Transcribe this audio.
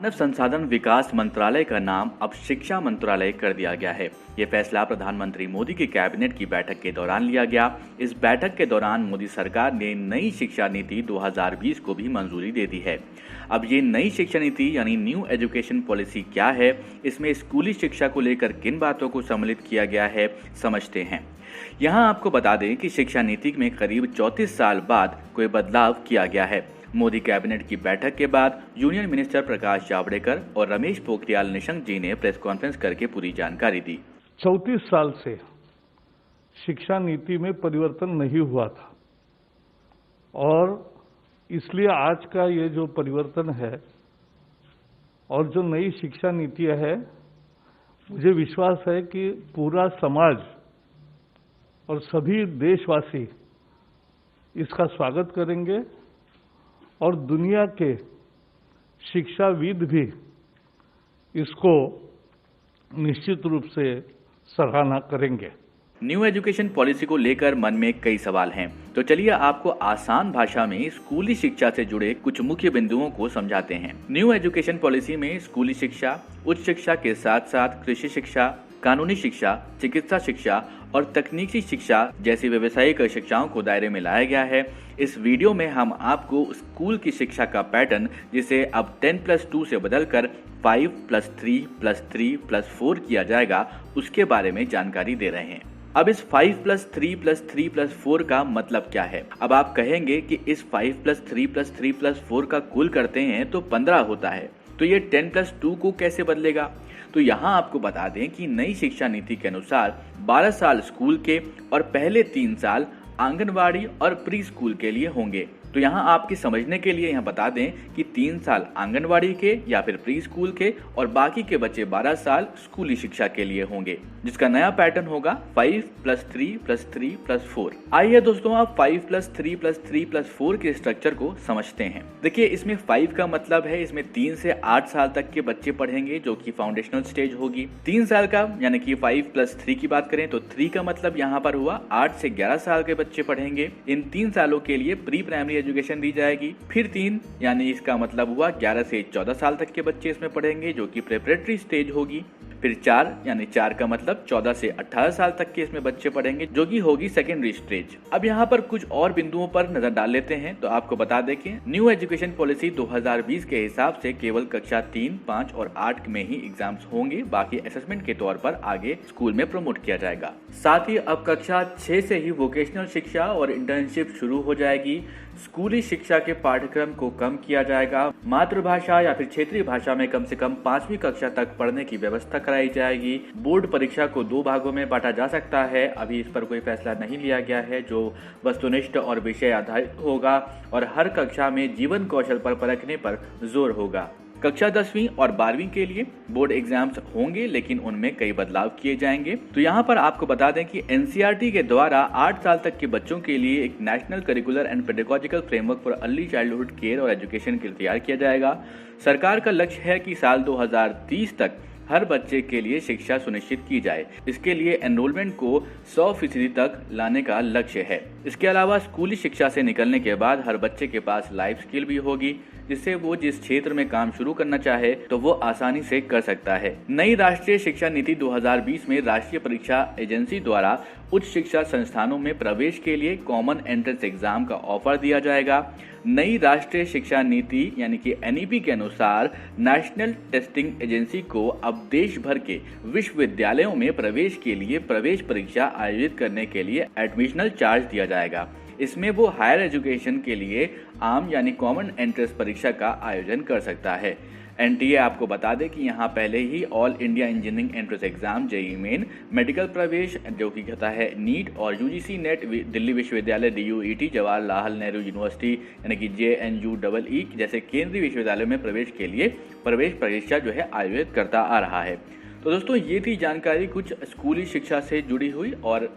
मानव संसाधन विकास मंत्रालय का नाम अब शिक्षा मंत्रालय कर दिया गया है। ये फैसला प्रधानमंत्री मोदी की कैबिनेट की बैठक के दौरान लिया गया। इस बैठक के दौरान मोदी सरकार ने नई शिक्षा नीति 2020 को भी मंजूरी दे दी है। अब ये नई शिक्षा नीति यानी न्यू एजुकेशन पॉलिसी क्या है, इसमें स्कूली शिक्षा को लेकर किन बातों को सम्मिलित किया गया है, समझते हैं। यहाँ आपको बता दें कि शिक्षा नीति में करीब 34 साल बाद कोई बदलाव किया गया है। मोदी कैबिनेट की बैठक के बाद यूनियन मिनिस्टर प्रकाश जावड़ेकर और रमेश पोखरियाल निशंक जी ने प्रेस कॉन्फ्रेंस करके पूरी जानकारी दी। 34 साल से शिक्षा नीति में परिवर्तन नहीं हुआ था और इसलिए आज का ये जो परिवर्तन है और जो नई शिक्षा नीति है, मुझे विश्वास है कि पूरा समाज और सभी देशवासी इसका स्वागत करेंगे और दुनिया के शिक्षाविद भी इसको निश्चित रूप से सराहना करेंगे। न्यू एजुकेशन पॉलिसी को लेकर मन में कई सवाल हैं, तो चलिए आपको आसान भाषा में स्कूली शिक्षा से जुड़े कुछ मुख्य बिंदुओं को समझाते हैं। न्यू एजुकेशन पॉलिसी में स्कूली शिक्षा, उच्च शिक्षा के साथ साथ कृषि शिक्षा, कानूनी शिक्षा, चिकित्सा शिक्षा और तकनीकी शिक्षा जैसी व्यावसायिक शिक्षाओं को दायरे में लाया गया है। इस वीडियो में हम आपको स्कूल की शिक्षा का पैटर्न, जिसे अब 10+2 से बदलकर 5+3+3+4 किया जाएगा, उसके बारे में जानकारी दे रहे हैं। अब इस 5+3+3+4 का मतलब क्या है? अब आप कहेंगे कि इस 5+3+3+4 का कुल करते हैं तो 15 होता है, तो ये 10+2 को कैसे बदलेगा? तो यहाँ आपको बता दें कि नई शिक्षा नीति के अनुसार 12 साल स्कूल के और पहले 3 साल आंगनवाड़ी और प्री स्कूल के लिए होंगे। तो यहाँ आपके समझने के लिए यहाँ बता दें कि 3 साल आंगनवाड़ी के या फिर प्री स्कूल के और बाकी के बच्चे 12 साल स्कूली शिक्षा के लिए होंगे, जिसका नया पैटर्न होगा 5+3+3+4। आइए दोस्तों, आप 5+3+3+4 के स्ट्रक्चर को समझते हैं। देखिए, इसमें 5 का मतलब है इसमें 3 से 8 साल तक के बच्चे पढ़ेंगे, जो कि फाउंडेशनल स्टेज होगी। 3 साल का यानी कि 5+3 की बात करें तो 3 का मतलब यहाँ पर हुआ 8 से 11 साल के बच्चे पढ़ेंगे। इन 3 सालों के लिए प्री प्राइमरी एजुकेशन दी जाएगी। फिर 3 यानी इसका मतलब हुआ 11 से 14 साल तक के बच्चे इसमें पढ़ेंगे, जो कि प्रेपरेटरी स्टेज होगी। फिर 4 यानी 4 का मतलब 14 से 18 साल तक के इसमें बच्चे पढ़ेंगे, जो कि होगी सेकेंडरी स्टेज। अब यहाँ पर कुछ और बिंदुओं पर नजर डाल लेते हैं। तो आपको बता दें कि न्यू एजुकेशन पॉलिसी 2020 के हिसाब से केवल कक्षा 3, 5 और 8 में ही एग्जाम्स होंगे, बाकी असेसमेंट के तौर पर आगे स्कूल में प्रमोट किया जाएगा। साथ ही अब कक्षा 6 से ही वोकेशनल शिक्षा और इंटर्नशिप शुरू हो जाएगी। स्कूली शिक्षा के पाठ्यक्रम को कम किया जाएगा। मातृभाषा या फिर क्षेत्रीय भाषा में कम से कम 5वीं कक्षा तक पढ़ने की व्यवस्था कराई जाएगी। बोर्ड परीक्षा को 2 भागों में बांटा जा सकता है। अभी इस पर कोई फैसला नहीं लिया गया है, जो वस्तुनिष्ठ और विषय आधारित होगा और हर कक्षा में जीवन कौशल पर परखने पर जोर होगा। कक्षा 10वीं और 12वीं के लिए बोर्ड एग्जाम्स होंगे, लेकिन उनमें कई बदलाव किए जाएंगे। तो यहाँ पर आपको बता दें कि एनसीईआरटी के द्वारा 8 साल तक के बच्चों के लिए एक national curricular and pedagogical framework for early childhood care और एजुकेशन के लिए तैयार किया जाएगा। सरकार का लक्ष्य है कि साल 2030 तक हर बच्चे के लिए शिक्षा सुनिश्चित की जाए। इसके लिए एनरोलमेंट को 100% तक लाने का लक्ष्य है। इसके अलावा स्कूली शिक्षा से निकलने के बाद हर बच्चे के पास लाइफ स्किल भी होगी, जिससे वो जिस क्षेत्र में काम शुरू करना चाहे तो वो आसानी से कर सकता है। नई राष्ट्रीय शिक्षा नीति 2020 में राष्ट्रीय परीक्षा एजेंसी द्वारा उच्च शिक्षा संस्थानों में प्रवेश के लिए कॉमन एंट्रेंस एग्जाम का ऑफर दिया जाएगा। नई राष्ट्रीय शिक्षा नीति यानी कि एनईपी के अनुसार नेशनल टेस्टिंग एजेंसी को अब देश भर के विश्वविद्यालयों में प्रवेश के लिए प्रवेश परीक्षा आयोजित करने के लिए एडमिशनल चार्ज दिया जाएगा। इसमें वो हायर एजुकेशन के लिए आम यानी कॉमन एंट्रेंस परीक्षा का आयोजन कर सकता है। एनटीए आपको बता दें कि यहाँ पहले ही all India engineering entrance exam, JEE main, medical प्रवेश जो कि कहता है नीट और यूजीसी नेट, दिल्ली विश्वविद्यालय DUET, जवाहरलाल नेहरू यूनिवर्सिटी यानी कि JNUEE जैसे केंद्रीय विश्वविद्यालयों में प्रवेश के लिए प्रवेश परीक्षा जो है आयोजित करता आ रहा है। तो दोस्तों, ये थी जानकारी कुछ स्कूली शिक्षा से जुड़ी हुई और